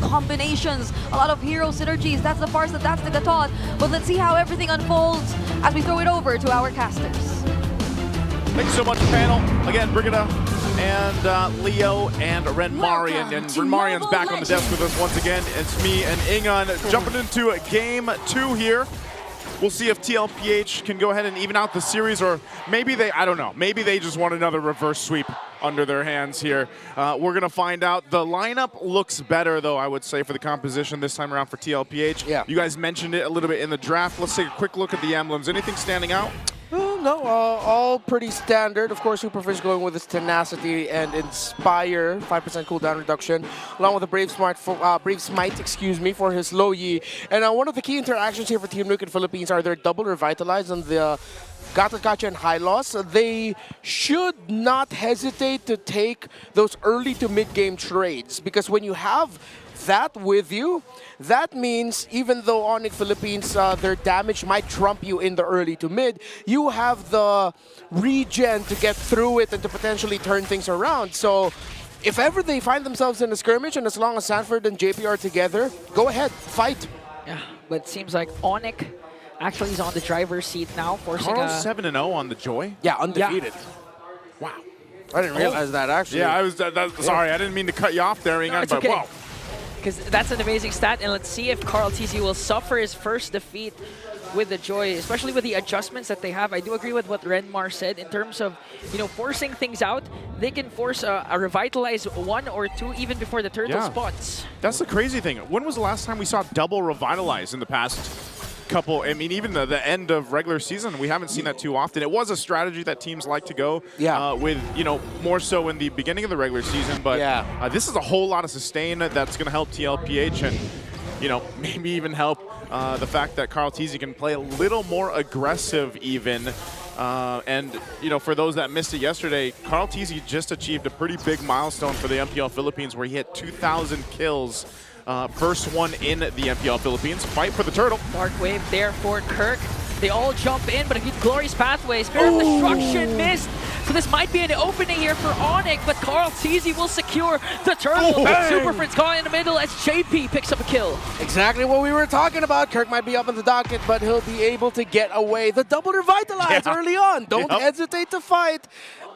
combinations, a lot of hero synergies. That's the Farsa, that's the Gatot. But let's see how everything unfolds as we throw it over to our casters. Thanks so much, panel. Again, Brigida and Leo and Renmarian. And Renmarian's back on the desk with us once again. It's me and Ingon jumping into game 2 here. We'll see if TLPH can go ahead and even out the series, or maybe they, I don't know, maybe they just want another reverse sweep under their hands here. We're going to find out. The lineup looks better, though, I would say, for the composition this time around for TLPH. Yeah. You guys mentioned it a little bit in the draft. Let's take a quick look at the emblems. Anything standing out? No, all pretty standard. Of course, Superfish going with its Tenacity and Inspire, 5% cooldown reduction, along with a Brave Smite, excuse me, for his Low Yi. And one of the key interactions here for Team Nuke in Philippines are their double Revitalize and the Gata and High Loss. They should not hesitate to take those early to mid-game trades, because when you have that with you, that means even though Onic Philippines, their damage might trump you in the early to mid, you have the regen to get through it and to potentially turn things around. So if ever they find themselves in a skirmish, and as long as Sanford and JP are together, go ahead, fight. Yeah, but it seems like Onic actually is on the driver's seat now, forcing Carl's 7-0 on the Joy. Yeah, undefeated. Yeah. Wow. I didn't realize that, actually. Yeah, I was sorry, I didn't mean to cut you off there, Ingon, it's but okay. wow. Because that's an amazing stat, and let's see if Carl TZ will suffer his first defeat with the Joy, especially with the adjustments that they have. I do agree with what Renmar said in terms of, you know, forcing things out. They can force a Revitalize 1 or 2 even before the turtle spawns. That's the crazy thing. When was the last time we saw double Revitalize in the past couple? I mean, even the end of regular season, we haven't seen that too often. It was a strategy that teams like to go with, you know, more so in the beginning of the regular season. But this is a whole lot of sustain that's going to help TLPH, and, you know, maybe even help the fact that Carl TZ can play a little more aggressive even. And, you know, for those that missed it yesterday, Carl TZ just achieved a pretty big milestone for the MPL Philippines, where he hit 2,000 kills. First one in the MPL Philippines. Fight for the turtle. Dark Wave there for Kirk. They all jump in, but a glorious pathway. Spirit of Destruction missed. So this might be an opening here for Onic, but Carl TZ will secure the turtle. Super Fritz caught in the middle as JP picks up a kill. Exactly what we were talking about. Kirk might be up in the docket, but he'll be able to get away. The double Revitalize early on. Don't hesitate to fight.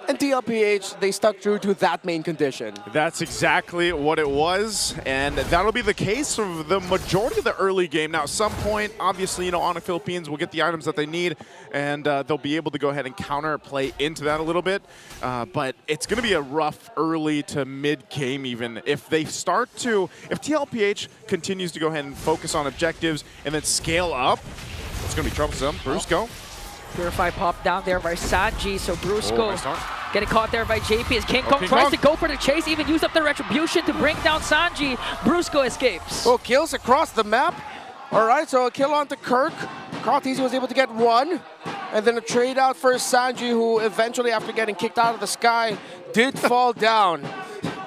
And TLPH, they stuck true to that main condition. That's exactly what it was, and that'll be the case for the majority of the early game. Now, at some point, obviously, you know, Onic Philippines will get the items that they need, and they'll be able to go ahead and counter play into that a little bit. But it's going to be a rough early to mid game even. If they start to, if TLPH continues to go ahead and focus on objectives and then scale up, it's going to be troublesome. Brusco. Purify pop down there by Sanji, so Brusco getting caught there by JP as King Kong tries to go for the chase, even use up the Retribution to bring down Sanji. Brusco escapes. Oh, kills across the map. All right, so a kill onto Kirk. Carl TZ was able to get 1. And then a trade out for Sanji, who eventually, after getting kicked out of the sky, did fall down.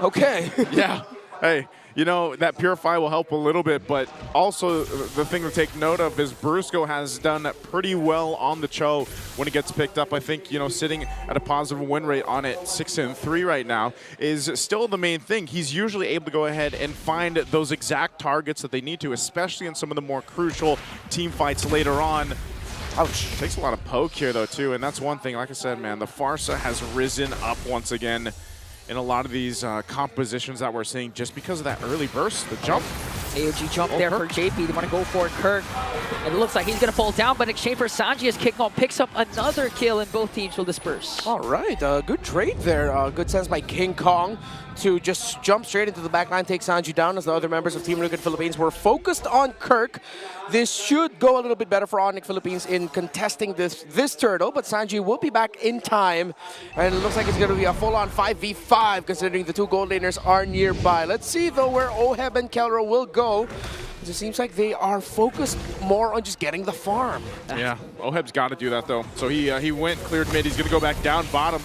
Okay. Yeah. Hey. You know, that Purify will help a little bit, but also the thing to take note of is Brusco has done pretty well on the Cho when it gets picked up. I think, you know, sitting at a positive win rate on it, 6-3 right now, is still the main thing. He's usually able to go ahead and find those exact targets that they need to, especially in some of the more crucial team fights later on. Ouch. Takes a lot of poke here, though, too, and that's one thing. Like I said, man, the Farsa has risen up once again in a lot of these compositions that we're seeing just because of that early burst, the jump. AOG jump there for JP. They want to go for Kirk. And it looks like he's going to fall down, but in exchange for Sanji as King Kong picks up another kill and both teams will disperse. All right, good trade there. Good sense by King Kong to just jump straight into the backline, take Sanji down, as the other members of Team Nuke Philippines were focused on Kirk. This should go a little bit better for Onic Philippines in contesting this turtle, but Sanji will be back in time, and it looks like it's going to be a full-on 5v5 considering the two gold laners are nearby. Let's see, though, where Oheb and Kelro will go. It seems like they are focused more on just getting the farm. Yeah, Oheb's got to do that, though. So he went, cleared mid. He's going to go back down bottom.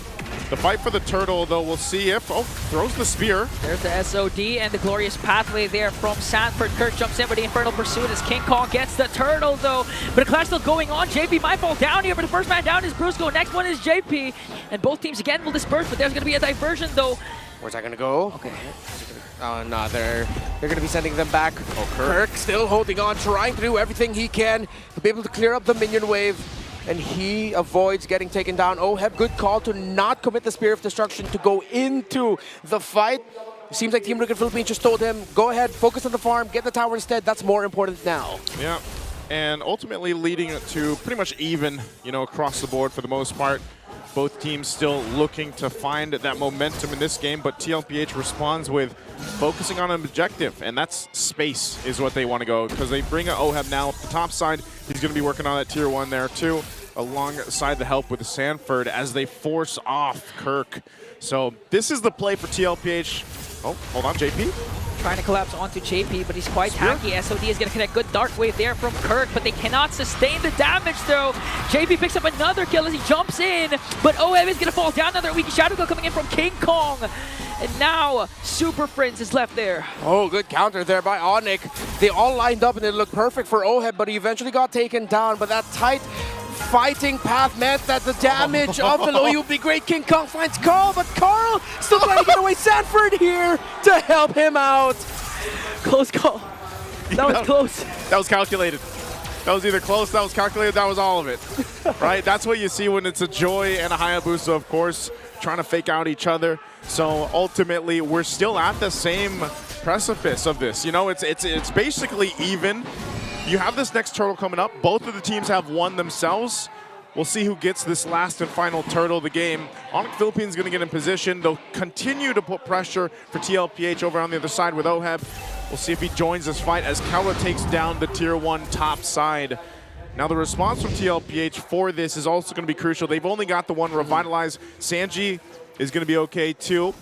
The fight for the turtle, though, we'll see if... Oh, throws the spear. There's the SOD and the glorious pathway there from Sanford. Kirk jumps in with the Infernal Pursuit as King Kong gets the turtle, though. But a clash still going on. JP might fall down here, but the first man down is Brusco. Next one is JP. And both teams, again, will disperse, but there's going to be a diversion, though. Where's that gonna go? Okay. Oh no, they're gonna be sending them back. Oh, Kirk still holding on, trying to do everything he can to be able to clear up the minion wave. And he avoids getting taken down. Oheb, good call to not commit the Spear of Destruction to go into the fight. Seems like Team Liquid Philippines just told him, go ahead, focus on the farm, get the tower instead. That's more important now. Yeah, and ultimately leading it to pretty much even, you know, across the board for the most part. Both teams still looking to find that momentum in this game, but TLPH responds with focusing on an objective, and that's space is what they want to go, because they bring Oheb now up the top side. He's going to be working on that tier 1 there too, alongside the help with Sanford as they force off Kirk. So this is the play for TLPH. Oh, hold on, JP. Trying to collapse onto JP, but he's quite hacky. SOD is going to connect good Dark Wave there from Kirk, but they cannot sustain the damage though. JP picks up another kill as he jumps in, but OM is going to fall down. Another weak Shadow Go coming in from King Kong. And now Super Prince is left there. Oh, good counter there by Onic. They all lined up and it looked perfect for Oheb, but he eventually got taken down. But that tight fighting path meant that the damage of the low would be great. King Kong finds Carl, but Carl still trying to get away. Sanford here to help him out. Close call. That was close. That was calculated. That was either close, that was calculated, that was all of it. Right? That's what you see when it's a Joy and a Hayabusa, of course, trying to fake out each other. So ultimately, we're still at the same precipice of this. You know, it's basically even. You have this next turtle coming up. Both of the teams have won themselves. We'll see who gets this last and final turtle of the game. Onic Philippines is going to get in position. They'll continue to put pressure for TLPH over on the other side with Oheb. We'll see if he joins this fight as Kawa takes down the tier 1 top side. Now the response from TLPH for this is also going to be crucial. They've only got the one Revitalize. Sanji is going to be okay too.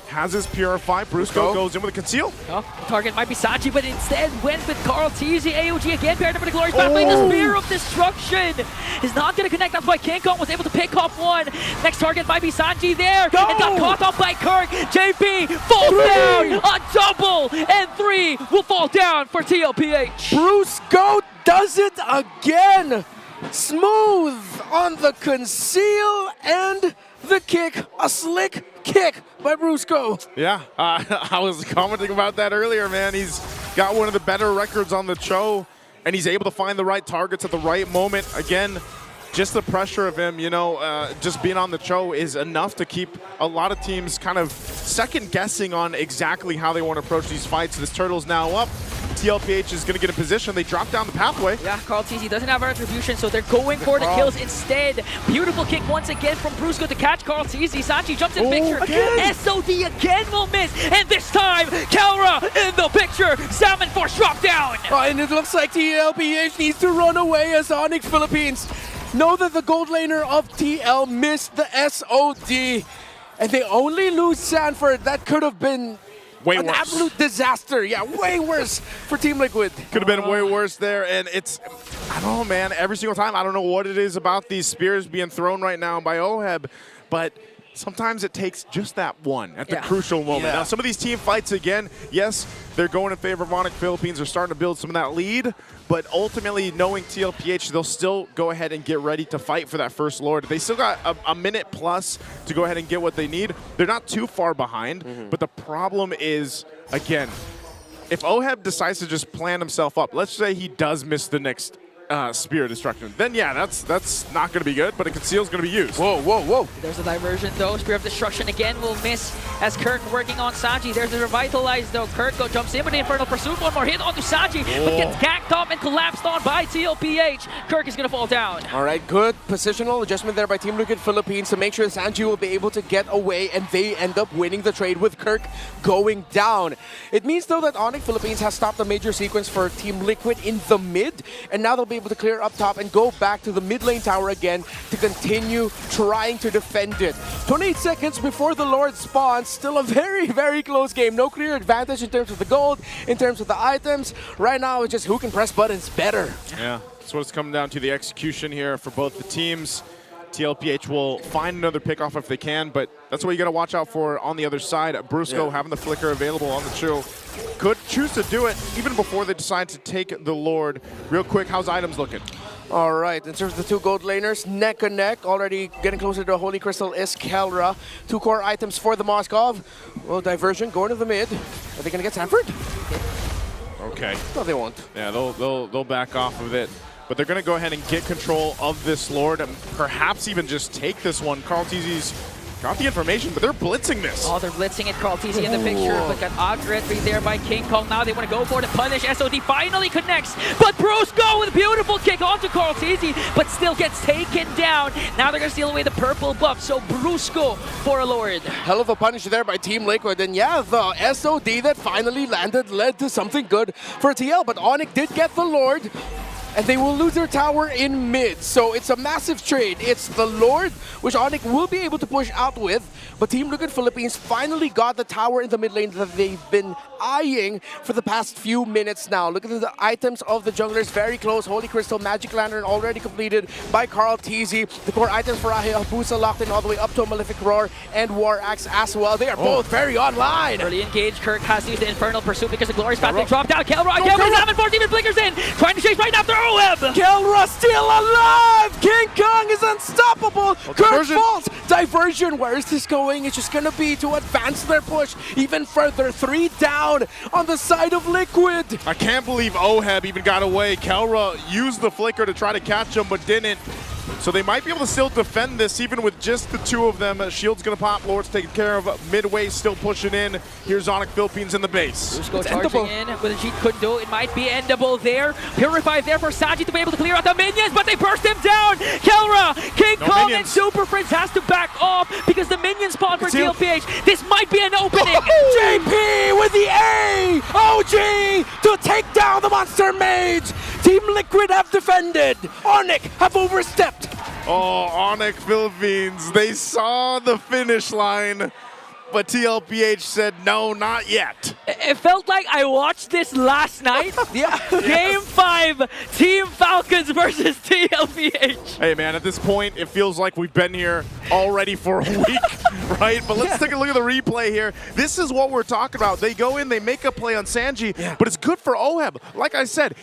Has his Purify. Brusco goes in with a Conceal. Oh, target might be Sanji, but instead went with Carl TZ. AOG again paired up with a Glorious Pathway. The Spear of Destruction is not going to connect. That's why King Kong was able to pick off one. Next target might be Sanji there. And got caught off by Kirk. JP falls down. A double. And 3 will fall down for TLPH. Brusco does it again. Smooth on the Conceal and the kick. A slick kick by Brusco. Yeah, I was commenting about that earlier, man. He's got one of the better records on the show, and he's able to find the right targets at the right moment. Again, just the pressure of him, you know, just being on the show is enough to keep a lot of teams kind of second guessing on exactly how they want to approach these fights. This turtle's now up. TLPH is going to get in position. They drop down the pathway. Yeah, Carl TZ doesn't have retribution, so they're going for the kills instead. Beautiful kick once again from Brusco to catch Carl TZ. Sanji jumps in picture. Again. SOD again will miss. And this time, Kelra in the picture. Salmon Force drop down. And it looks like TLPH needs to run away as Onic Philippines know that the gold laner of TL missed the SOD. And they only lose Sanford. That could have been an absolute disaster. Yeah, way worse for Team Liquid. Could have been way worse there, and it's, I don't know, man, every single time, I don't know what it is about these spears being thrown right now by Oheb, but sometimes it takes just that one at the crucial moment. Now, some of these team fights, again, yes, they're going in favor of Onic Philippines. They're starting to build some of that lead, but ultimately, knowing TLPH, they'll still go ahead and get ready to fight for that first Lord. They still got a minute plus to go ahead and get what they need. They're not too far behind, but the problem is, again, if Oheb decides to just plan himself up, let's say he does miss the next Spear of Destruction, then yeah, that's not going to be good, but a Conceal is going to be used. Whoa, whoa, whoa. There's a diversion though. Spear of Destruction again will miss as Kirk working on Sanji. There's a Revitalize though. Kirk jumps in with the Infernal Pursuit. One more hit onto Sanji, but gets ganked up and collapsed on by TLPH. Kirk is going to fall down. All right, good positional adjustment there by Team Liquid Philippines to make sure Sanji will be able to get away, and they end up winning the trade with Kirk going down. It means though that Onic Philippines has stopped a major sequence for Team Liquid in the mid, and now they'll be able to clear up top and go back to the mid lane tower again to continue trying to defend it. 28 seconds before the Lord spawns. Still a very, very close game. No clear advantage in terms of the gold, in terms of the items. Right now, it's just who can press buttons better. Yeah, that's what it's coming down to, the execution here for both the teams. TLPH will find another pickoff if they can, but that's what you got to watch out for on the other side. Brusco having the flicker available on the chill. Could choose to do it even before they decide to take the Lord. Real quick, how's items looking? All right, in terms of the two gold laners, neck and neck, already getting closer to Holy Crystal is Kelra. 2 core items for the Moskov. Well, diversion going to the mid. Are they going to get Sanford? Okay. No, they won't. Yeah, they'll back off of it. But they're going to go ahead and get control of this Lord and perhaps even just take this one. Carl TZ's got the information, but they're blitzing this. Oh, they're blitzing it. Carl TZ in the picture, but got Ogret right there by King Kong. Now they want to go for it to punish. SOD finally connects, but Brusco with a beautiful kick onto Carl TZ, but still gets taken down. Now they're going to steal away the purple buff, so Brusco for a Lord. Hell of a punish there by Team Liquid, and yeah, the SOD that finally landed led to something good for TL, but Onic did get the Lord. And they will lose their tower in mid. So it's a massive trade. It's the Lord, which Onic will be able to push out with. But Team Liquid Philippines finally got the tower in the mid lane that they've been eyeing for the past few minutes now. Look at the items of the junglers, very close. Holy Crystal, Magic Lantern already completed by Carl TZ. The core items for Hayabusa locked in all the way up to a Malefic Roar and War Axe as well. They are both very online. Early engage, Kirk has to use the Infernal Pursuit because the Glorious Path they dropped out. Kelra again with 7-4 even blinkers in, trying to chase right after Oheb. Kelra still alive! King Kong is unstoppable! Kirk falls! Diversion, where is this going? It's just gonna be to advance their push even further. 3 down on the side of Liquid. I can't believe Oheb even got away. Kelra used the flicker to try to catch him, but didn't. So they might be able to still defend this even with just the 2 of them. Shield's gonna pop, Lord's taken care of. Midway still pushing in. Here's Onic Philippines in the base. Brusco charging in with a Jeet Kundo. It might be endable there. Purify there for Saji to be able to clear out the minions, but they burst him down. Kelra, King Kong minions. and Super Prince has to back off because the minion spawn for TLPH. This might be an opening. JP with the A! OG to take down the Monster Mage! Team Liquid have defended. Onic have overstepped. Oh, Onic Philippines, they saw the finish line, but TLPH said no, not yet. It felt like I watched this last night. Yeah. Game 5, Team Falcons versus TLPH. Hey man, at this point, it feels like we've been here already for a week, right? But let's take a look at the replay here. This is what we're talking about. They go in, they make a play on Sanji, but it's good for Oheb. Like I said,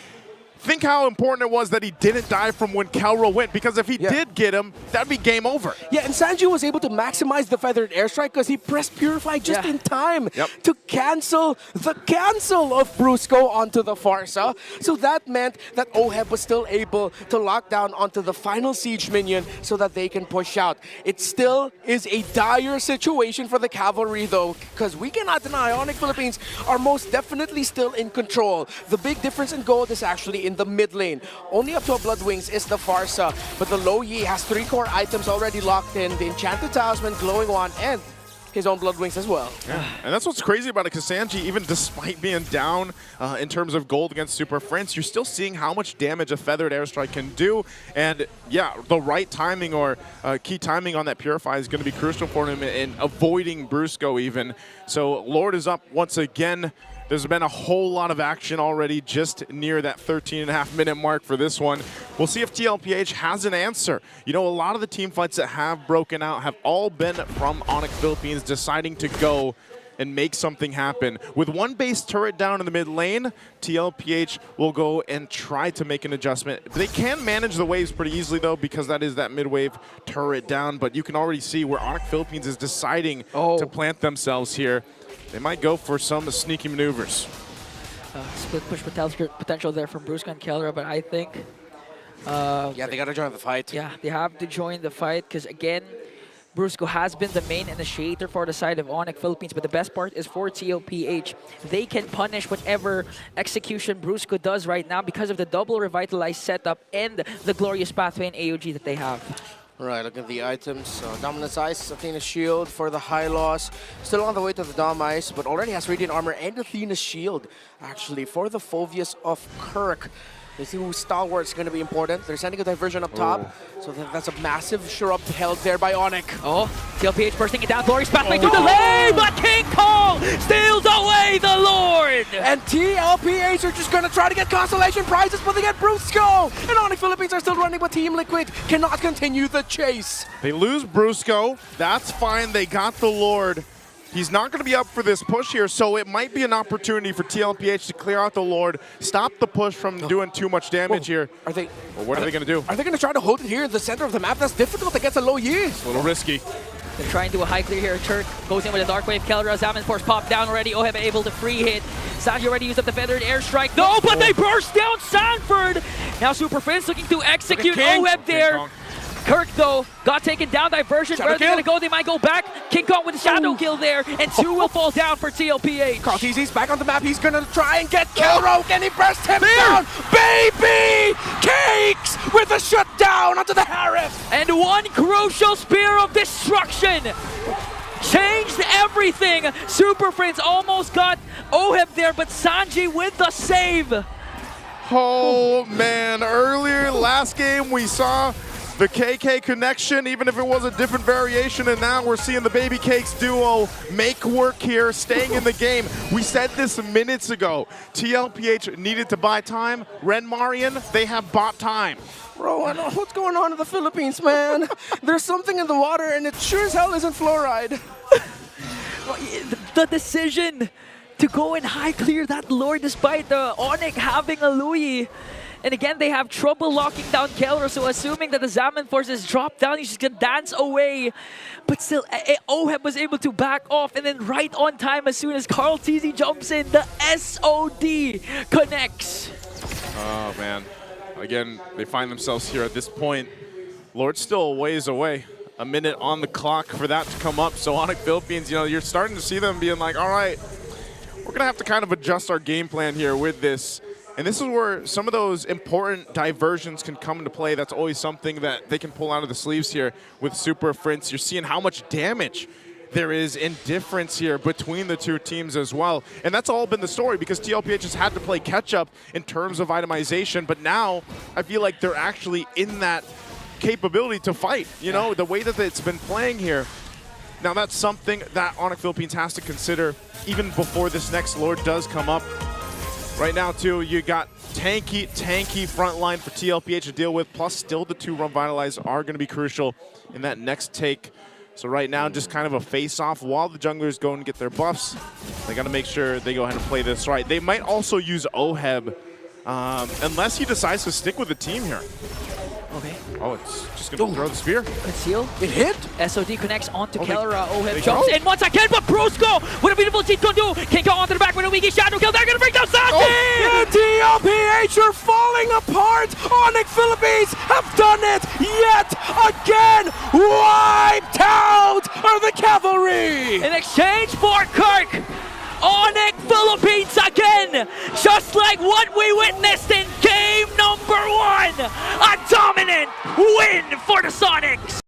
think how important it was that he didn't die from when Kelra went, because if he did get him, that'd be game over. Yeah, and Sanji was able to maximize the feathered airstrike because he pressed Purify just in time to cancel the cancel of Brusco onto the Farsa. So that meant that Oheb was still able to lock down onto the final siege minion so that they can push out. It still is a dire situation for the cavalry though, because we cannot deny Onic Philippines are most definitely still in control. The big difference in gold is actually in the mid lane. Only up to a Blood Wings is the Farsa, but the Low Yi has 3 core items already locked in, the Enchanted Talisman, Glowing Wand, and his own Blood Wings as well. Yeah. And that's what's crazy about it, because Sanji, even despite being down in terms of gold against Super Prince, you're still seeing how much damage a Feathered Airstrike can do. And yeah, the right timing or key timing on that Purify is going to be crucial for him in avoiding Brusco even. So Lord is up once again. There's been a whole lot of action already just near that 13.5-minute mark for this one. We'll see if TLPH has an answer. You know, a lot of the team fights that have broken out have all been from Onic Philippines deciding to go and make something happen. With one base turret down in the mid lane, TLPH will go and try to make an adjustment. They can manage the waves pretty easily though, because that is that mid wave turret down, but you can already see where Onic Philippines is deciding to plant themselves here. They might go for some sneaky maneuvers. Split push potential there from Brusco and Kelra, but I think... yeah, they gotta join the fight. Yeah, they have to join the fight, because again, Brusco has been the main initiator for the side of Onic Philippines, but the best part is for TLPH. They can punish whatever execution Brusco does right now because of the double revitalized setup and the glorious pathway and AOG that they have. Right, look at the items. Dominance Ice, Athena's Shield for the high loss. Still on the way to the Dom Ice, but already has Radiant Armor and Athena's Shield, actually, for the Phobius of Kirk. They see who's stalwart's going to be important. They're sending a diversion up top, so that's a massive shrub held there by Onic. Oh, TLPH bursting it down. Glorious Pathway to the lane, but King Kong steals away the Lord! And TLPH are just going to try to get consolation prizes, but they get Brusco! And Onic Philippines are still running, but Team Liquid cannot continue the chase. They lose Brusco. That's fine. They got the Lord. He's not going to be up for this push here, so it might be an opportunity for TLPH to clear out the Lord, stop the push from doing too much damage here. Are they? Well, what are they going to do? Are they going to try to hold it here in the center of the map? That's difficult against a low Yi. It's a little risky. They're trying to do a high clear here. Turk goes in with a Dark Wave. Kelra, Zaman Force popped down already. Oheb able to free hit. Sanji already used up the Feathered Airstrike. No, but they burst down Sanford. Now Super Prince looking to execute Oheb there. Kirk, though, got taken down. Diversion. Where are they going to go? They might go back. King Kong with a Shadow Kill there. And 2 will fall down for TLPH. Carl TZ's back on the map. He's going to try and get Kelro. Can he burst him down? Baby! Cakes with a shutdown onto the Harris. And one crucial Spear of Destruction changed everything. Super Prince almost got Oheb there, but Sanji with the save. Oh, man. Earlier last game, we saw the KK connection, even if it was a different variation, and now we're seeing the Baby Cakes duo make work here, staying in the game. We said this minutes ago. TLPH needed to buy time. Ren Marian, they have bought time. Bro, I know what's going on in the Philippines, man. There's something in the water, and it sure as hell isn't fluoride. The decision to go and high clear that Lord despite the Onic having a Louis. And again, they have trouble locking down Kelra, so assuming that the Zaman forces drop down, he's just gonna dance away. But still, Oheb was able to back off, and then right on time as soon as Carl TZ jumps in, the SOD connects. Oh, man. Again, they find themselves here at this point. Lord's still a ways away. A minute on the clock for that to come up. So Onic Philippines, you know, you're starting to see them being like, all right, we're gonna have to kind of adjust our game plan here with this. And this is where some of those important diversions can come into play. That's always something that they can pull out of the sleeves here with Super Prince. You're seeing how much damage there is in difference here between the two teams as well. And that's all been the story because TLPH has had to play catch-up in terms of itemization. But now I feel like they're actually in that capability to fight. You know, the way that it's been playing here. Now that's something that Onic Philippines has to consider even before this next Lord does come up. Right now, too, you got tanky front line for TLPH to deal with, plus still the 2 Revitalize are going to be crucial in that next take. So right now, just kind of a face-off while the junglers go and get their buffs. They got to make sure they go ahead and play this right. They might also use Oheb, unless he decides to stick with the team here. Okay. Oh, it's just going to throw the spear. Conceal. It hit. SOD connects onto Kelra. Oheb they jumps go. in once again, but Brusco, what a beautiful cheat gonna do. Can't go onto the back with a weaky Shadow Kill. They're gonna bring down Sanji! Oh, TLPH are falling apart. Onic Philippines have done it yet again. Wiped out are the cavalry. In exchange for Kirk, Onic Philippines again, just like what we witnessed in game number 1. A dominant win for the Sonics.